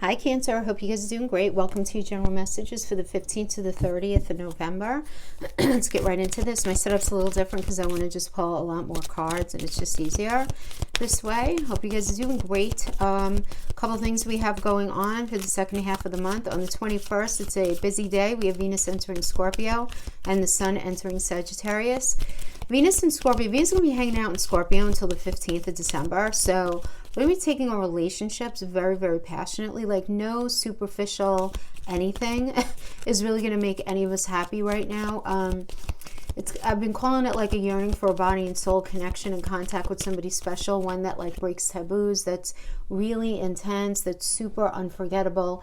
Hi Cancer, I hope you guys are doing great. Welcome to your general messages for the 15th to the 30th of November. Let's get right into this. My setup's a little different because I want to just pull a lot more cards and it's just easier this way. Hope you guys are doing great. A couple things we have going on for the second half of the month. On the 21st, it's a busy day. We have Venus entering Scorpio and the Sun entering Sagittarius. Venus and Scorpio. Venus is going to be hanging out in Scorpio until the 15th of December. So we're going to be taking our relationships very, very passionately. Like no superficial anything is really going to make any of us happy right now. I've been calling it like a yearning for a body and soul connection and contact with somebody special. One that like breaks taboos, that's really intense, that's super unforgettable.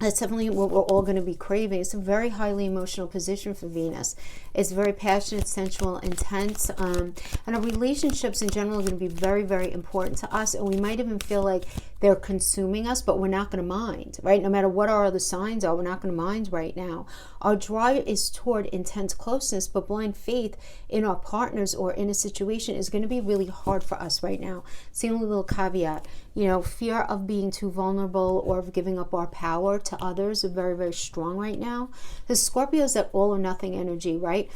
That's definitely what we're all going to be craving. It's a very highly emotional position for Venus. It's very passionate, sensual, intense. And our relationships in general are going to be very, very important to us. And we might even feel like they're consuming us, but we're not going to mind, right? No matter what our other signs are, we're not going to mind right now. Our drive is toward intense closeness, but blind faith in our partners or in a situation is going to be really hard for us right now. It's the only little caveat. You know, fear of being too vulnerable or of giving up our power to others are very, very strong right now. The Scorpio is that all or nothing energy, right?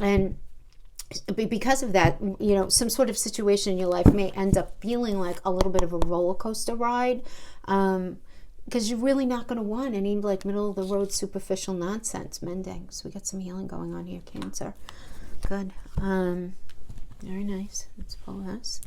And because of that, you know, some sort of situation in your life may end up feeling like a little bit of a roller coaster ride, because you're really not going to want any like middle of the road superficial nonsense. Mending. So we got some healing going on here, Cancer. Good. Very nice. Let's pull this.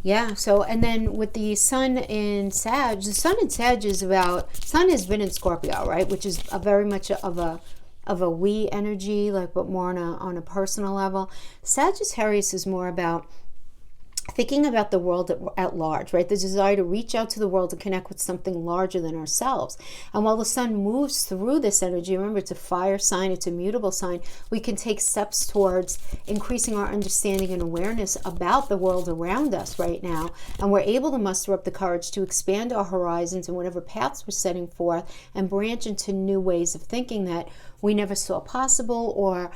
Yeah, so, and then with the Sun in Sag, the Sun in Sag is about, Sun has been in Scorpio, right? Which is a very much of a we energy, like, but more on a personal level. Sagittarius is more about thinking about the world at large, right? The desire to reach out to the world to connect with something larger than ourselves. And while the Sun moves through this energy, remember it's a fire sign, it's a mutable sign, we can take steps towards increasing our understanding and awareness about the world around us right now. And we're able to muster up the courage to expand our horizons and whatever paths we're setting forth and branch into new ways of thinking that we never saw possible, or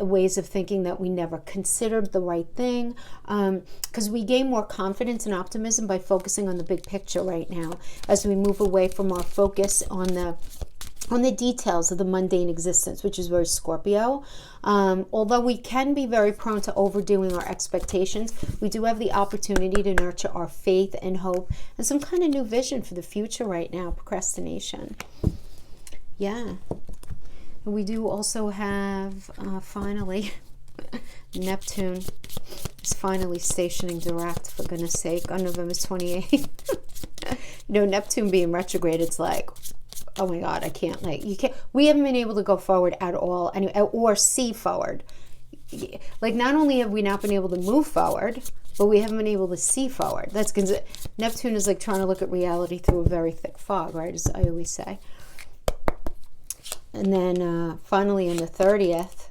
ways of thinking that we never considered the right thing, because we gain more confidence and optimism by focusing on the big picture right now as we move away from our focus on the details of the mundane existence, which is very Scorpio. Although we can be very prone to overdoing our expectations, we do have the opportunity to nurture our faith and hope and some kind of new vision for the future right now. Procrastination. Yeah. We do also have, finally, Neptune is finally stationing direct, for goodness sake, on November 28th. You know, Neptune being retrograde, it's like, oh my God, I can't, like, you can't, we haven't been able to go forward at all, or see forward. Like, not only have we not been able to move forward, but we haven't been able to see forward. That's because Neptune is like trying to look at reality through a very thick fog, right, as I always say. And then finally on the 30th,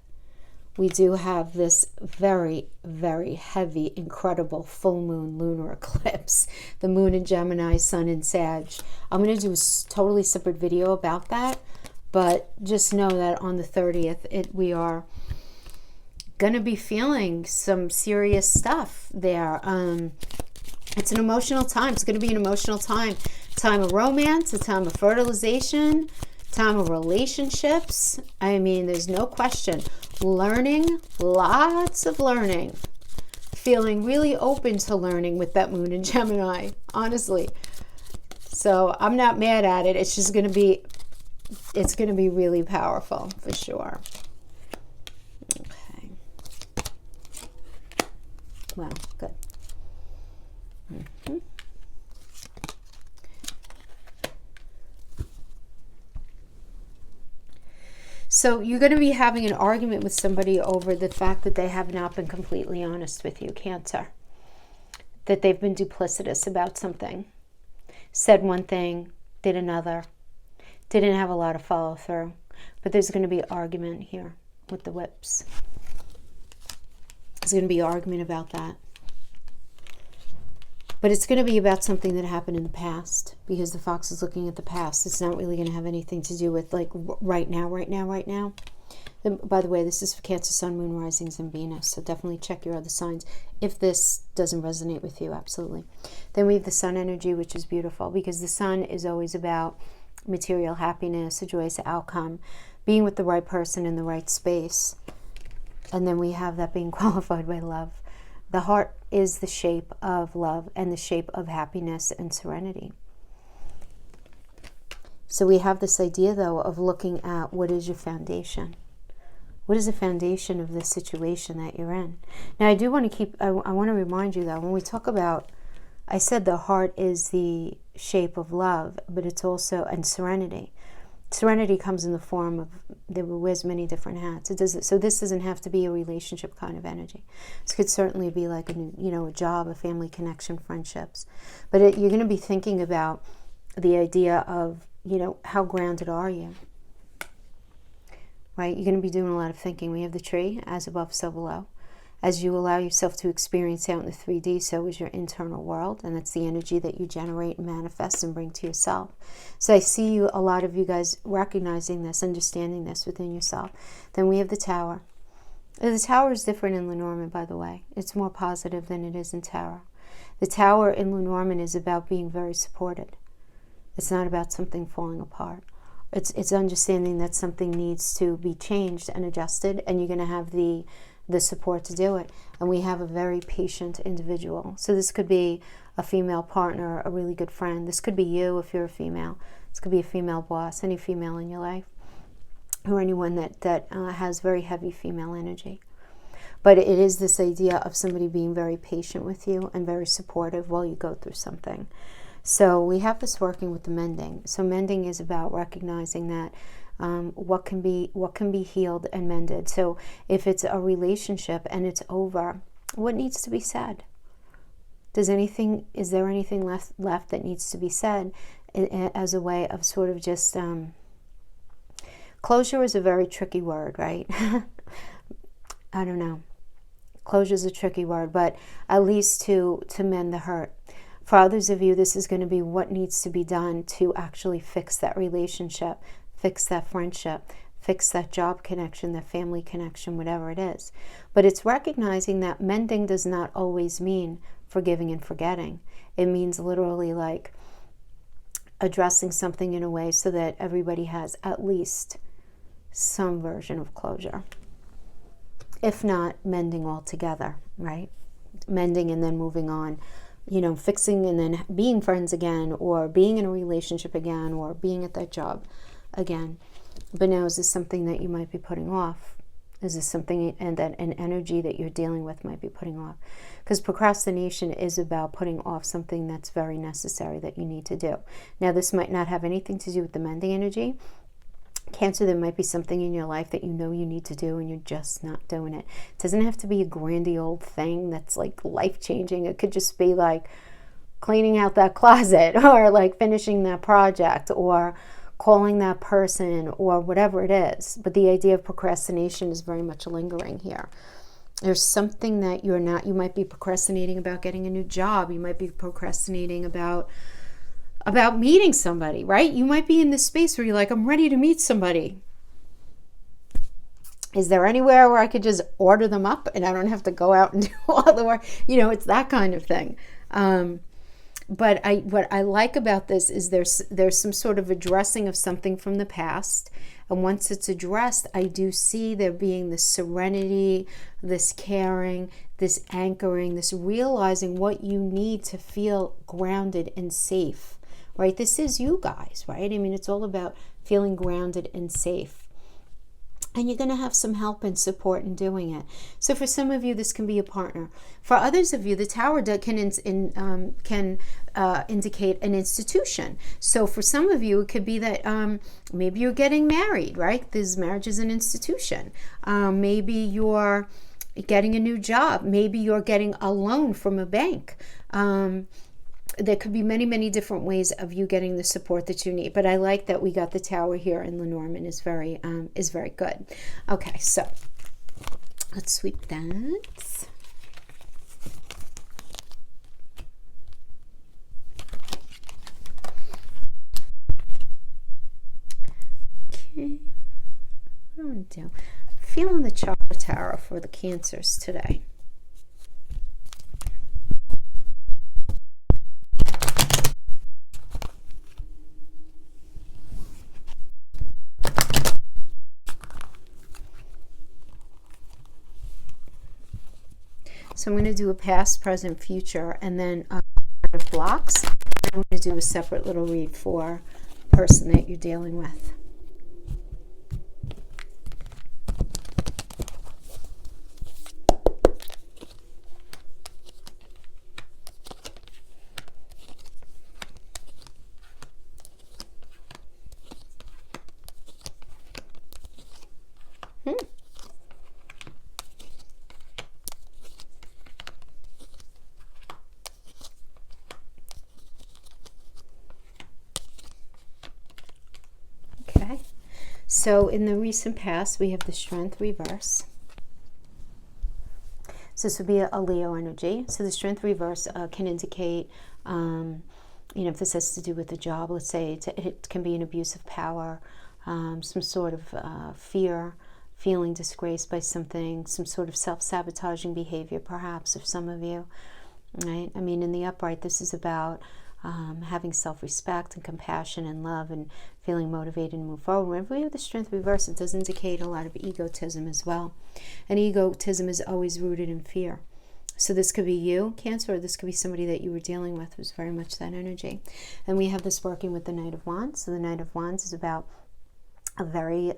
we do have this very, very heavy, incredible full moon lunar eclipse. The moon in Gemini, Sun in Sag. I'm going to do a totally separate video about that. But just know that on the 30th, we are going to be feeling some serious stuff there. It's an emotional time. It's going to be an emotional time. Time of romance, a time of fertilization, time of relationships. I mean, there's no question. Learning, lots of learning. Feeling really open to learning with that moon in Gemini, honestly. So I'm not mad at it. It's just going to be, it's going to be really powerful for sure. Okay. Wow, good. Mm-hmm. So you're going to be having an argument with somebody over the fact that they have not been completely honest with you, Cancer. That they've been duplicitous about something. Said one thing, did another. Didn't have a lot of follow through. But there's going to be an argument here with the whips. There's going to be an argument about that. But it's going to be about something that happened in the past, because the fox is looking at the past. It's not really going to have anything to do with like right now. By the way, this is for Cancer, Sun, Moon, Risings, and Venus. So definitely check your other signs if this doesn't resonate with you. Absolutely. Then we have the Sun energy, which is beautiful because the Sun is always about material happiness, a joyous outcome, being with the right person in the right space. And then we have that being qualified by love. The heart is the shape of love and the shape of happiness and serenity. So we have this idea, though, of looking at what is your foundation. What is the foundation of the situation that you're in? Now, I do want to I want to remind you, though, when we talk about, I said the heart is the shape of love, but it's also, and serenity. Serenity comes in the form of, there wears many different hats. So this doesn't have to be a relationship kind of energy. This could certainly be like a job, a family connection, friendships. But you're going to be thinking about the idea of, how grounded are you? Right? You're going to be doing a lot of thinking. We have the tree, as above, so below. As you allow yourself to experience out in the 3D, so is your internal world, and that's the energy that you generate and manifest and bring to yourself. So I see a lot of you guys recognizing this, understanding this within yourself. Then we have the Tower. The Tower is different in Lenormand, by the way. It's more positive than it is in Tarot. The Tower in Lenormand is about being very supported. It's not about something falling apart. It's understanding that something needs to be changed and adjusted, and you're going to have the support to do it. And we have a very patient individual. So this could be a female partner, a really good friend. This could be you if you're a female. This could be a female boss, any female in your life, or anyone that has very heavy female energy. But it is this idea of somebody being very patient with you and very supportive while you go through something. So we have this working with the mending. So mending is about recognizing that what can be healed and mended. So if it's a relationship and it's over, what needs to be said? Is there anything left that needs to be said as a way of sort of just closure is a very tricky word, right? I don't know. Closure is a tricky word, but at least to mend the hurt. For others of you, this is going to be what needs to be done to actually fix that relationship, fix that friendship, fix that job connection, that family connection, whatever it is. But it's recognizing that mending does not always mean forgiving and forgetting. It means literally like addressing something in a way so that everybody has at least some version of closure. If not, mending altogether, right? Mending and then moving on. Fixing and then being friends again, or being in a relationship again, or being at that job again. But now, is this something that you might be putting off? Is this something and that an energy that you're dealing with might be putting off? Because procrastination is about putting off something that's very necessary that you need to do. Now, this might not have anything to do with the mending energy. Cancer, there might be something in your life that you need to do and you're just not doing it. It doesn't have to be a grandiose thing that's like life-changing. It could just be like cleaning out that closet, or like finishing that project, or calling that person, or whatever it is. But the idea of procrastination is very much lingering here. There's something that you might be procrastinating about getting a new job. You might be procrastinating about meeting somebody, right? You might be in this space where you're like, I'm ready to meet somebody. Is there anywhere where I could just order them up and I don't have to go out and do all the work? It's that kind of thing. But what I like about this is there's some sort of addressing of something from the past. And once it's addressed, I do see there being this serenity, this caring, this anchoring, this realizing what you need to feel grounded and safe. Right? This is you guys, right? I mean, it's all about feeling grounded and safe. And you're going to have some help and support in doing it. So for some of you, this can be a partner. For others of you, the Tower can indicate an institution. So for some of you, it could be that maybe you're getting married, right? This marriage is an institution. Maybe you're getting a new job. Maybe you're getting a loan from a bank. There could be many, many different ways of you getting the support that you need. But I like that we got the Tower here in Lenormand is very good. Okay, so let's sweep that. Okay, what do I want to do? feeling the chakra tarot for the Cancers today. So I'm going to do a past, present, future, and then blocks. I'm going to do a separate little read for the person that you're dealing with. So in the recent past, we have the Strength reverse. So this would be a Leo energy. So the Strength reverse can indicate, if this has to do with a job, let's say it can be an abuse of power, some sort of fear, feeling disgraced by something, some sort of self-sabotaging behavior, perhaps, of some of you, right? I mean, in the upright, this is about having self-respect and compassion and love and feeling motivated to move forward. Whenever we have the Strength reverse, it does indicate a lot of egotism as well. And egotism is always rooted in fear. So this could be you, Cancer, or this could be somebody that you were dealing with who's very much that energy. And we have this working with the Knight of Wands. So the Knight of Wands is about a very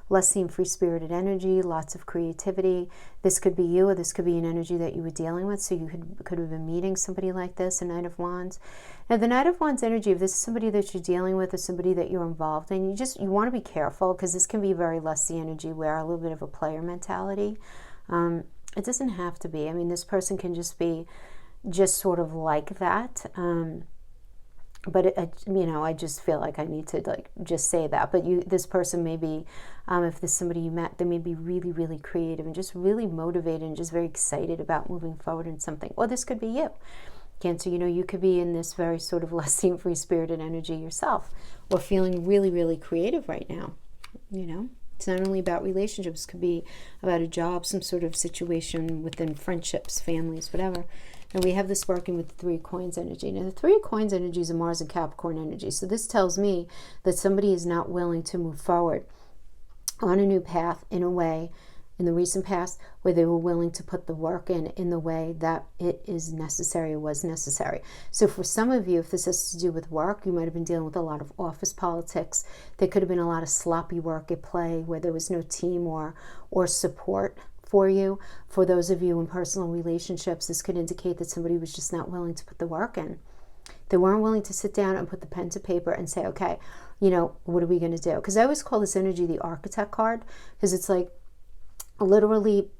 lusty and free-spirited energy, lots of creativity. This could be you, or this could be an energy that you were dealing with. So you could have been meeting somebody like this, a Knight of Wands. Now, the Knight of Wands energy, if this is somebody that you're dealing with or somebody that you're involved in, you want to be careful, because this can be very lusty energy, where a little bit of a player mentality. It doesn't have to be. I mean, this person can just be just sort of like that. But I just feel like I need to just say that. But this person may be, if this is somebody you met, they may be really, really creative and just really motivated and just very excited about moving forward in something. Or this could be you, Cancer. You could be in this very sort of lusty and free-spirited energy yourself, or feeling really, really creative right now. It's not only about relationships. It could be about a job, some sort of situation within friendships, families, whatever. And we have this working with the Three of Coins energy. Now, the Three of Coins energy is a Mars and Capricorn energy. So this tells me that somebody is not willing to move forward on a new path in a way, in the recent past, where they were willing to put the work in the way that it is necessary or was necessary. So for some of you, if this has to do with work, you might have been dealing with a lot of office politics. There could have been a lot of sloppy work at play where there was no team or support for you. For those of you in personal relationships, this could indicate that somebody was just not willing to put the work in. They weren't willing to sit down and put the pen to paper and say, okay, what are we going to do? Because I always call this energy the architect card, because it's like literally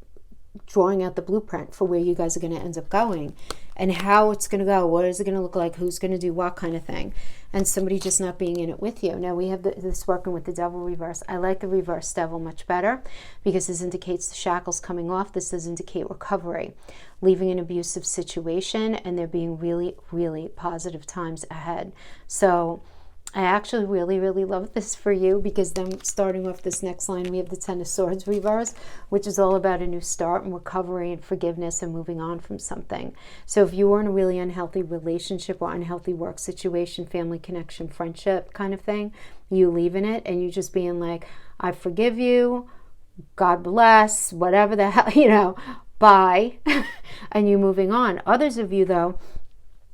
drawing out the blueprint for where you guys are going to end up going and how it's going to go. What is it going to look like? Who's going to do what kind of thing? And somebody just not being in it with you. Now we have this working with the Devil reverse. I like the reverse Devil much better, because this indicates the shackles coming off. This does indicate recovery, leaving an abusive situation, and there being really, really positive times ahead. So I actually really, really love this for you, because then starting off this next line, we have the Ten of Swords reverse, which is all about a new start and recovery and forgiveness and moving on from something. So if you were in a really unhealthy relationship or unhealthy work situation, family connection, friendship kind of thing, you leaving it and you just being like, I forgive you, God bless, whatever the hell, bye, and you moving on. Others of you, though,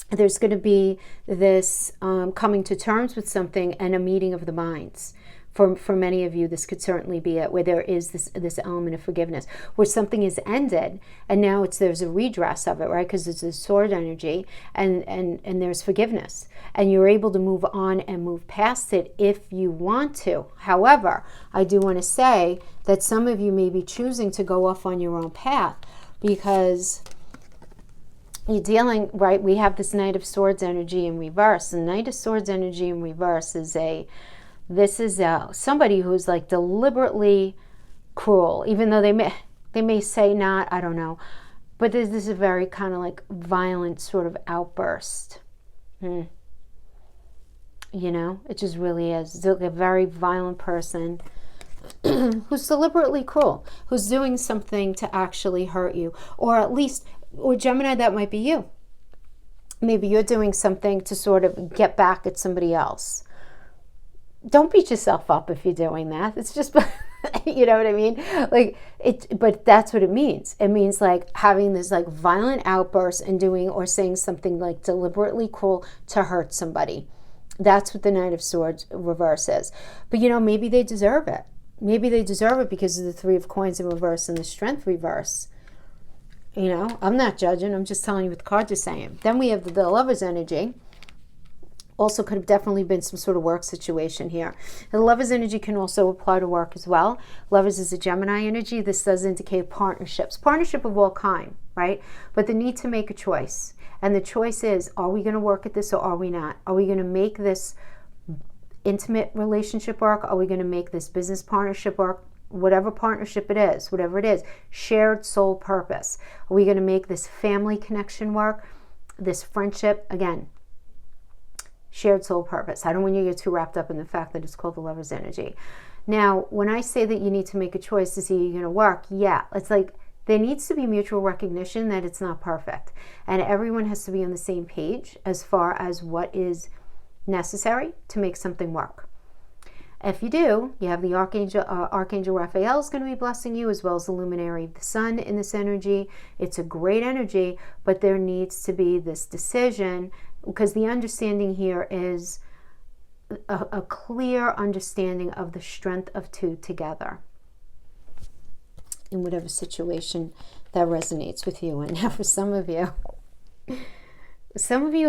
there's going to be this coming to terms with something and a meeting of the minds. For many of you, this could certainly be it, where there is this element of forgiveness, where something is ended and now there's a redress of it, right? Because it's a sword energy, and there's forgiveness, and you're able to move on and move past it if you want to. However, I do want to say that some of you may be choosing to go off on your own path, because you're dealing, right, we have this Knight of Swords energy in reverse. And Knight of Swords energy in reverse is somebody who's like deliberately cruel, even though they may say not, I don't know. But this is a very kind of like violent sort of outburst. It just really is. It's like a very violent person. who's deliberately cruel, who's doing something to actually hurt you, or at least, or Gemini, that might be you. Maybe you're doing something to sort of get back at somebody else. Don't beat yourself up if you're doing that. It's just, you know what I mean? Like but that's what it means. It means like having this like violent outburst and doing or saying something like deliberately cruel to hurt somebody. That's what the Knight of Swords reverse is. But you know, maybe they deserve it. Maybe they deserve it because of the Three of Coins in reverse and the Strength reverse. You know, I'm not judging. I'm just telling you what the cards are saying. Then we have the Lover's energy. Also could have definitely been some sort of work situation here. And the Lover's energy can also apply to work as well. Lovers is a Gemini energy. This does indicate partnerships. Partnership of all kind, right? But the need to make a choice. And the choice is, are we going to work at this or are we not? Are we going to make this intimate relationship work? Are we going to make this business partnership work? Whatever partnership it is, whatever it is, shared soul purpose. Are we going to make this family connection work? This friendship, again, shared soul purpose. I don't want you to get too wrapped up in the fact that it's called the Lover's energy. Now, when I say that you need to make a choice to see you're going to work, yeah, it's like there needs to be mutual recognition that it's not perfect. And everyone has to be on the same page as far as what is necessary to make something work. If you do, you have the Archangel Raphael is going to be blessing you, as well as the luminary of the sun in this energy. It's a great energy, but there needs to be this decision, because the understanding here is a clear understanding of the strength of two together in whatever situation that resonates with you. And now for some of you are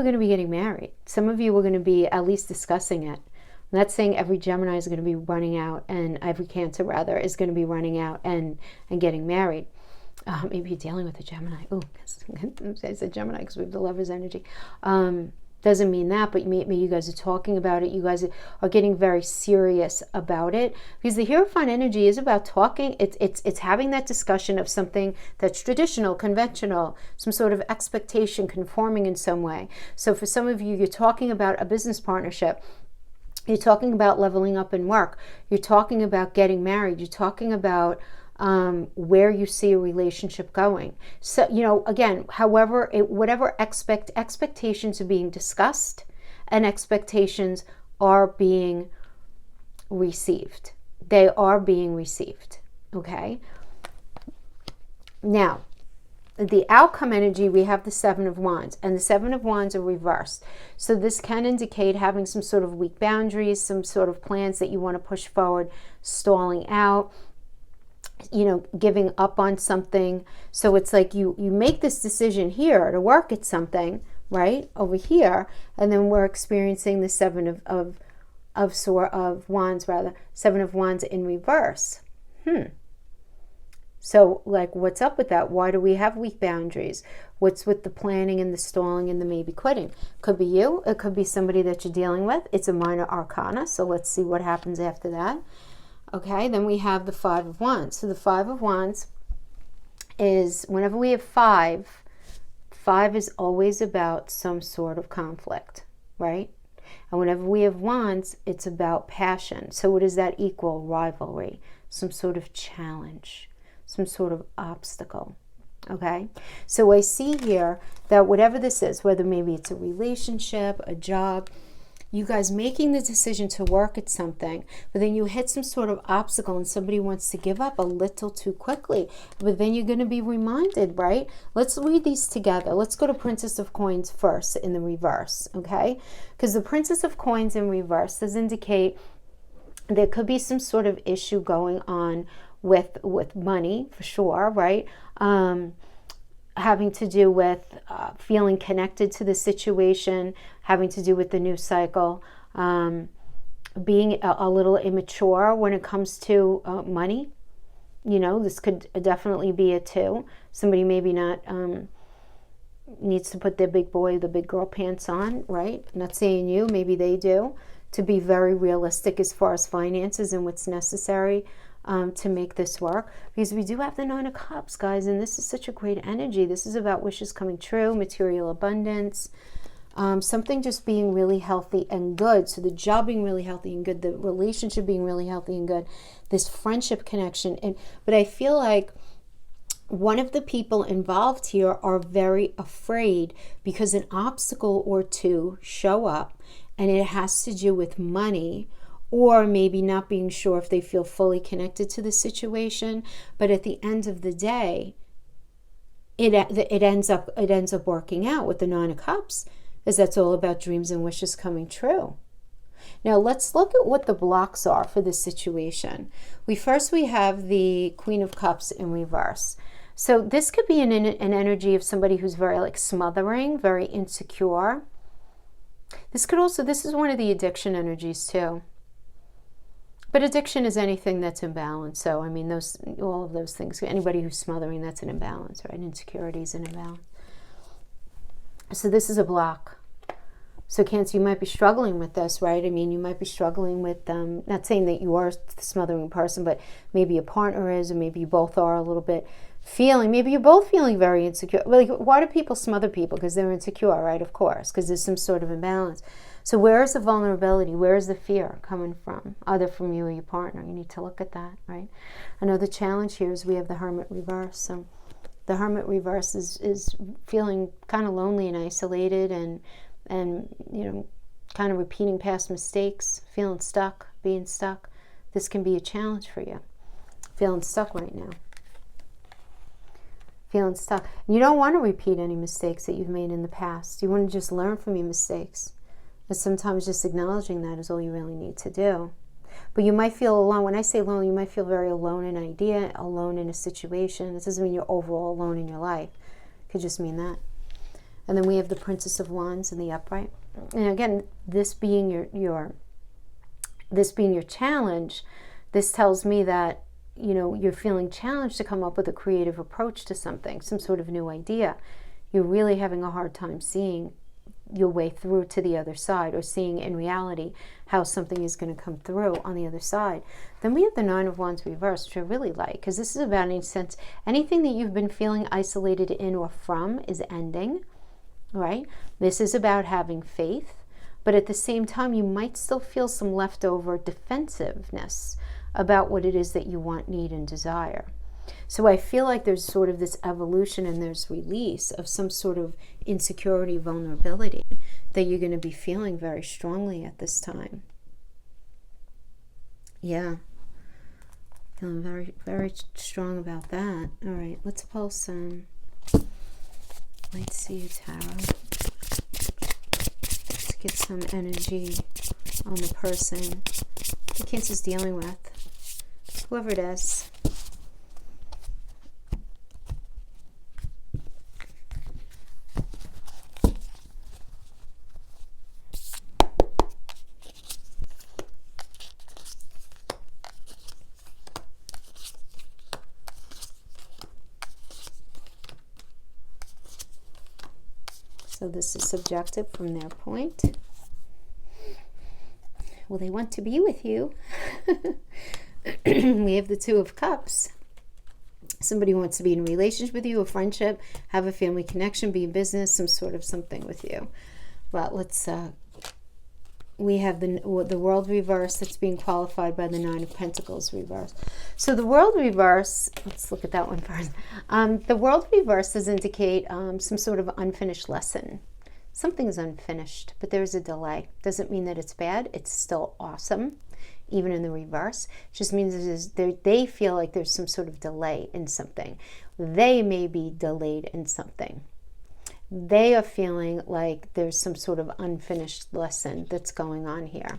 going to be getting married. Some of you are going to be at least discussing it. I'm not saying every Gemini is going to be running out, and every Cancer rather is going to be running out and getting married. Maybe you're dealing with a Gemini. Oh, it's a Gemini because we have the Lover's energy. Doesn't mean that, but maybe you guys are talking about it. You guys are getting very serious about it, because the Hierophant energy is about talking. It's having that discussion of something that's traditional, conventional, some sort of expectation, conforming in some way. So for some of you, you're talking about a business partnership. You're talking about leveling up in work. You're talking about getting married. You're talking about where you see a relationship going. So, you know, again, however, whatever expectations are being discussed and expectations are being received. They are being received, okay? Now, the outcome energy, we have the Seven of Wands, and the Seven of Wands are reversed. So this can indicate having some sort of weak boundaries, some sort of plans that you want to push forward, stalling out, you know, giving up on something. So it's like you make this decision here to work at something, right, over here, and then we're experiencing the Seven of Wands, rather, Seven of Wands in reverse. So, like, what's up with that? Why do we have weak boundaries? What's with the planning and the stalling and the maybe quitting? Could be you. It could be somebody that you're dealing with. It's a minor arcana, so let's see what happens after that. Okay, then we have the Five of Wands. So the Five of Wands is, whenever we have five is always about some sort of conflict, right? And whenever we have Wands, it's about passion. So what does that equal? Rivalry, some sort of challenge, some sort of obstacle, okay? So I see here that whatever this is, whether maybe it's a relationship, a job, you guys making the decision to work at something, but then you hit some sort of obstacle and somebody wants to give up a little too quickly. But then you're going to be reminded, right? Let's read these together. Let's go to Princess of Coins first in the reverse, okay? Because the Princess of Coins in reverse does indicate there could be some sort of issue going on with money, for sure, right? Having to do with feeling connected to the situation, having to do with the news cycle, being a little immature when it comes to money. You know, this could definitely be it too. Somebody maybe not needs to put their big boy, the big girl pants on, right? I'm not saying you, maybe they do, to be very realistic as far as finances and what's necessary to make this work, because we do have the Nine of Cups, guys, and this is such a great energy. This is about wishes coming true, material abundance, Something just being really healthy and good. So the job being really healthy and good, the relationship being really healthy and good, this friendship connection. But I feel like one of the people involved here are very afraid because an obstacle or two show up, and it has to do with money, or maybe not being sure if they feel fully connected to the situation. But at the end of the day, it ends up working out with the Nine of Cups, as that's all about dreams and wishes coming true. Now let's look at what the blocks are for this situation. We have the Queen of Cups in reverse. So this could be an energy of somebody who's very like smothering, very insecure. This is one of the addiction energies too. But addiction is anything that's imbalanced. So I mean, all of those things. Anybody who's smothering, that's an imbalance, right? Insecurity is an imbalance. So this is a block. So Cancer, you might be struggling with this, right? I mean, you might be struggling with, not saying that you are the smothering person, but maybe a partner is, or maybe you both are a little bit maybe you're both feeling very insecure. Like, why do people smother people? Because they're insecure, right? Of course, because there's some sort of imbalance. So where is the vulnerability? Where is the fear coming from? Either from you or your partner. You need to look at that, right? Another challenge here is we have the Hermit reverse. So the Hermit reverse is feeling kind of lonely and isolated, and kind of repeating past mistakes, feeling stuck, being stuck. This can be a challenge for you. Feeling stuck right now. Feeling stuck. You don't want to repeat any mistakes that you've made in the past. You want to just learn from your mistakes. But sometimes just acknowledging that is all you really need to do. But you might feel alone. When I say alone, you might feel very alone in an idea, alone in a situation. This doesn't mean you're overall alone in your life. It could just mean that. And then we have the Princess of Wands in the upright. And again, this being your challenge, this tells me that you're feeling challenged to come up with a creative approach to something, some sort of new idea. You're really having a hard time seeing your way through to the other side, or seeing in reality how something is going to come through on the other side. Then we have the Nine of Wands reversed, which I really like, because this is about, in a sense, anything that you've been feeling isolated in or from is ending. Right? This is about having faith, but at the same time, you might still feel some leftover defensiveness about what it is that you want, need, and desire. So I feel like there's sort of this evolution and there's release of some sort of insecurity, vulnerability that you're going to be feeling very strongly at this time. Yeah. Feeling very, very strong about that. All right, let's pull some. Let's see a tarot. Let's get some energy on the person the Cancer's dealing with. Whoever it is. So this is subjective from their point. Well, they want to be with you. We have the Two of Cups. Somebody wants to be in a relationship with you, a friendship, have a family connection, be in business, some sort of something with you. Well, let's, we have the World reverse that's being qualified by the Nine of Pentacles reverse. So the World reverse, let's look at that one first. The World reverse does indicate some sort of unfinished lesson. Something is unfinished, but there's a delay. Doesn't mean that it's bad. It's still awesome, even in the reverse. It just means they feel like there's some sort of delay in something. They may be delayed in something. They are feeling like there's some sort of unfinished lesson that's going on here.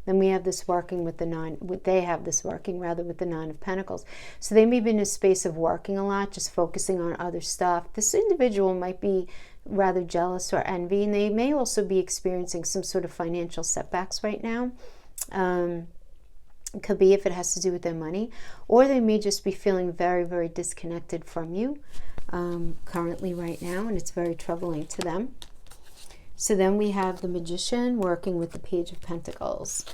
Then we have this working with the Nine, they have this working rather with the Nine of Pentacles. So they may be in a space of working a lot, just focusing on other stuff. This individual might be rather jealous or envy, and they may also be experiencing some sort of financial setbacks right now. It could be if it has to do with their money, or they may just be feeling very, very disconnected from you currently right now, and it's very troubling to them. So then we have the Magician working with the Page of Pentacles.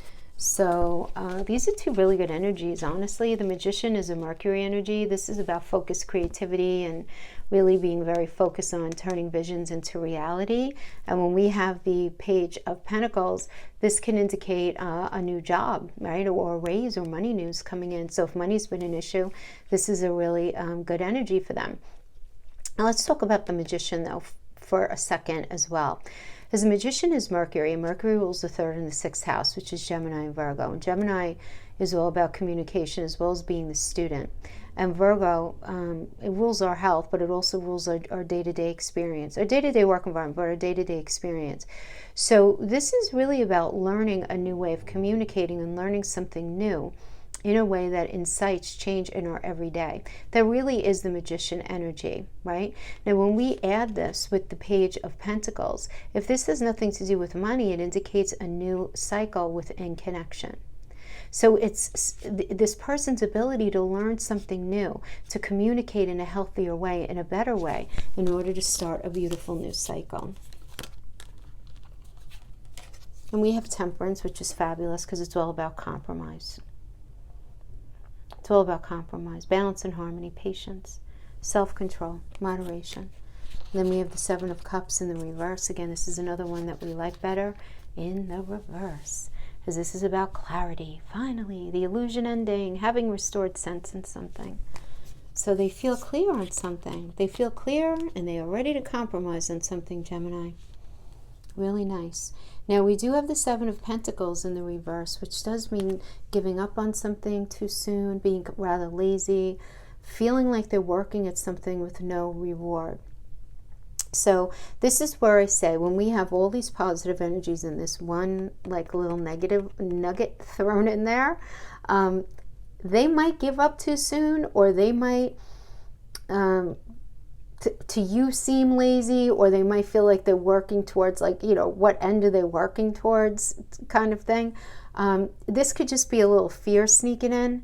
So these are two really good energies, honestly. The Magician is a Mercury energy. This is about focused creativity and really being very focused on turning visions into reality. And when we have the Page of Pentacles, this can indicate a new job, right? Or a raise or money news coming in. So if money's been an issue, this is a really good energy for them. Now let's talk about the Magician, though, for a second as well. Because the Magician is Mercury, and Mercury rules the 3rd and the 6th house, which is Gemini and Virgo. And Gemini is all about communication as well as being the student. And Virgo, it rules our health, but it also rules our day-to-day experience, our day-to-day work environment, but our day-to-day experience. So this is really about learning a new way of communicating and learning something new in a way that incites change in our everyday. That really is the Magician energy, right? Now, when we add this with the Page of Pentacles, if this has nothing to do with money, it indicates a new cycle within connection. So it's this person's ability to learn something new, to communicate in a healthier way, in a better way, in order to start a beautiful new cycle. And we have Temperance, which is fabulous because it's all about compromise. It's all about compromise, balance and harmony, patience, self-control, moderation. And then we have the 7 of Cups in the reverse. Again, this is another one that we like better in the reverse, because this is about clarity, finally, the illusion ending, having restored sense in something. So they feel clear on something. They feel clear and they are ready to compromise on something, Gemini. Really nice. Now we do have the 7 of Pentacles in the reverse, which does mean giving up on something too soon, being rather lazy, feeling like they're working at something with no reward. So this is where I say, when we have all these positive energies in this one like little negative nugget thrown in there, they might give up too soon, or they might to you seem lazy, or they might feel like they're working towards, like, you know, what end are they working towards kind of thing. This could just be a little fear sneaking in,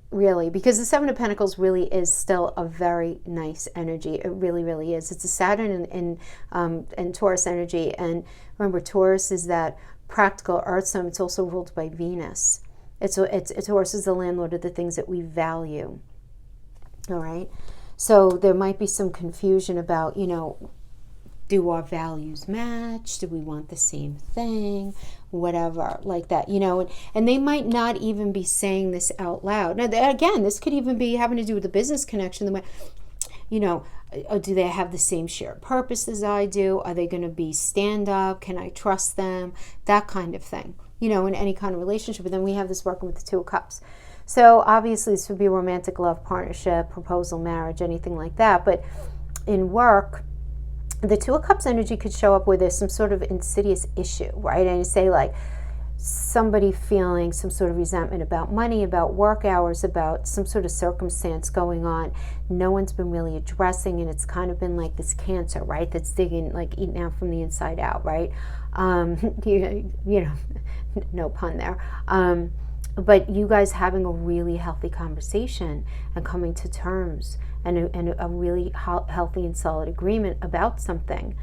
really, because the 7 of Pentacles really is still a very nice energy. It really, really is. It's a Saturn and Taurus energy. And remember, Taurus is that practical earth sign. It's also ruled by Venus. Taurus is the landlord of the things that we value. All right. So there might be some confusion about, you know, do our values match? Do we want the same thing? Whatever, like that, you know, and they might not even be saying this out loud. Now, again, this could even be having to do with the business connection. They might, you know, do they have the same shared purpose as I do? Are they going to be stand up? Can I trust them? That kind of thing, you know, in any kind of relationship. But then we have this working with the 2 of Cups. So obviously this would be romantic love, partnership, proposal, marriage, anything like that. But in work, the 2 of Cups energy could show up where there's some sort of insidious issue, right? And you say, like, somebody feeling some sort of resentment about money, about work hours, about some sort of circumstance going on. No one's been really addressing, and it's kind of been like this cancer, right? That's digging, like eating out from the inside out, right? You know, no pun there. But you guys having a really healthy conversation and coming to terms and a really healthy and solid agreement about something,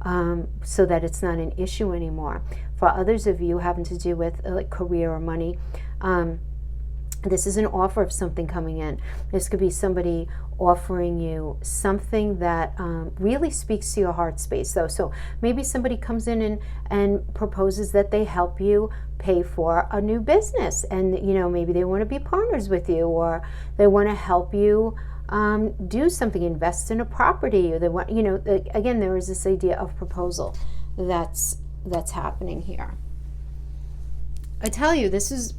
so that it's not an issue anymore. For others of you having to do with like career or money, this is an offer of something coming in. This could be somebody offering you something that really speaks to your heart space, though. So maybe somebody comes in and proposes that they help you pay for a new business, and you know, maybe they want to be partners with you, or they want to help you do something, invest in a property, or they want, you know, again, there is this idea of proposal that's happening here. I tell you, this is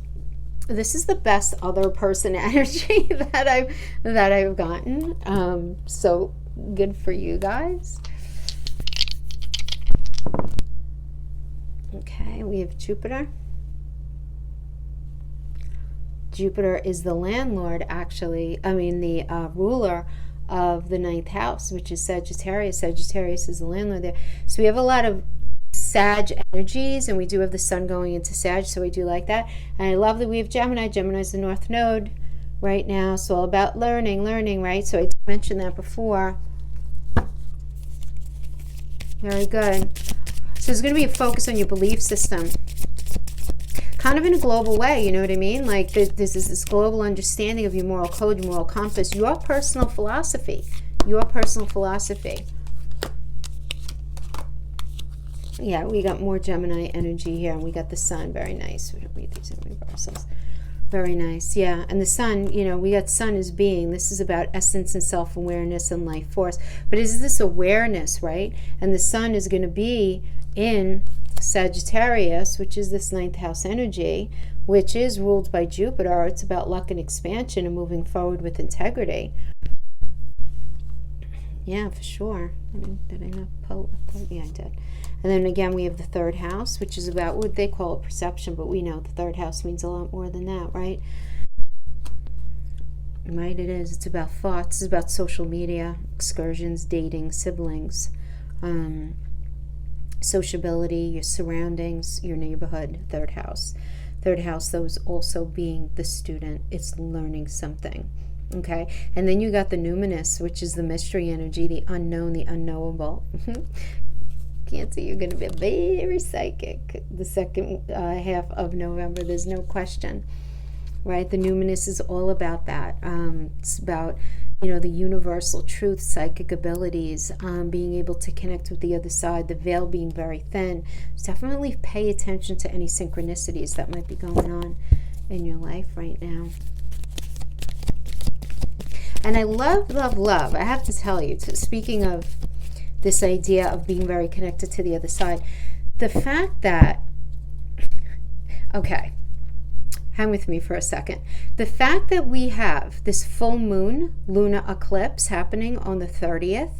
the best other person energy that I've gotten. So good for you guys. Okay, we have Jupiter. Jupiter is the landlord, actually. I mean, the ruler of the 9th house, which is Sagittarius. Sagittarius is the landlord there. So we have a lot of Sag energies, and we do have the sun going into Sag, so we do like that. And I love that we have Gemini. Gemini is the North Node right now, so all about learning, right? So I mentioned that before. Very good. So there's going to be a focus on your belief system. kind of in a global way, you know what I mean? Like this is this global understanding of your moral code, your moral compass, your personal philosophy. Your personal philosophy. Yeah, we got more Gemini energy here, and we got the sun. Very nice. We don't read these in reversals. Very nice. Yeah, and the sun, you know, we got sun as being. This is about essence and self-awareness and life force. But is this awareness, right? And the sun is going to be in Sagittarius, which is this 9th house energy, which is ruled by Jupiter. It's about luck and expansion and moving forward with integrity. Yeah, for sure. I mean, did I not pull? Yeah, I did. And then again, we have the 3rd house, which is about what they call it perception, but we know the 3rd house means a lot more than that, right? Right, it is. It's about thoughts. It's about social media, excursions, dating, siblings, sociability, your surroundings, your neighborhood, 3rd house. 3rd house, those also being the student. It's learning something. Okay, and then you got the numinous, which is the mystery energy, the unknown, the unknowable. Cancer, you're going to be very psychic the second half of November. There's no question, right? The numinous is all about that. It's about, you know, the universal truth, psychic abilities, being able to connect with the other side, the veil being very thin. So definitely pay attention to any synchronicities that might be going on in your life right now. And I love, love, love. I have to tell you, speaking of this idea of being very connected to the other side, the fact that, okay, hang with me for a second. The fact that we have this full moon lunar eclipse happening on the 30th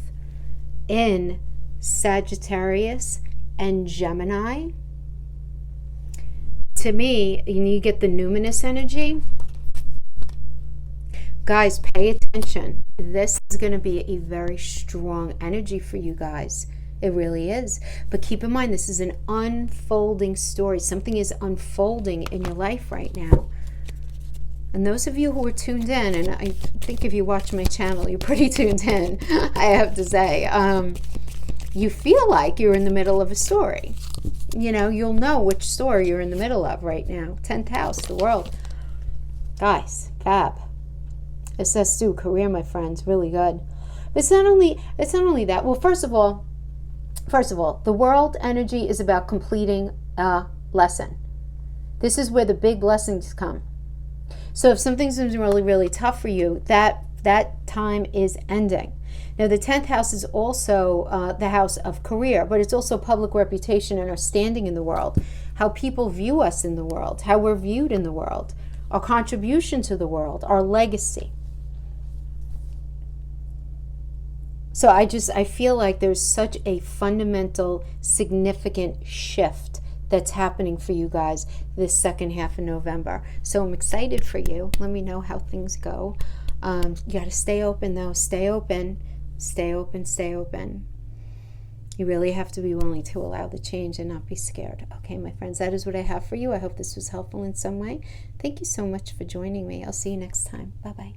in Sagittarius and Gemini, to me, you get the numinous energy. Guys, pay attention. This is going to be a very strong energy for you guys. It really is. But keep in mind, this is an unfolding story. Something is unfolding in your life right now. And those of you who are tuned in, and I think if you watch my channel, you're pretty tuned in, I have to say, you feel like you're in the middle of a story. You know, you'll know which story you're in the middle of right now. 10th house, the world. Guys, fab. SS2, career, my friends, really good. But it's not only that. Well, first of all, the world energy is about completing a lesson. This is where the big blessings come. So if something's been really, really tough for you, that time is ending. Now, the 10th house is also the house of career, but it's also public reputation and our standing in the world, how people view us in the world, how we're viewed in the world, our contribution to the world, our legacy. So I feel like there's such a fundamental, significant shift that's happening for you guys this second half of November. So I'm excited for you. Let me know how things go. You got to stay open, though. Stay open. Stay open. Stay open. You really have to be willing to allow the change and not be scared. Okay, my friends, that is what I have for you. I hope this was helpful in some way. Thank you so much for joining me. I'll see you next time. Bye-bye.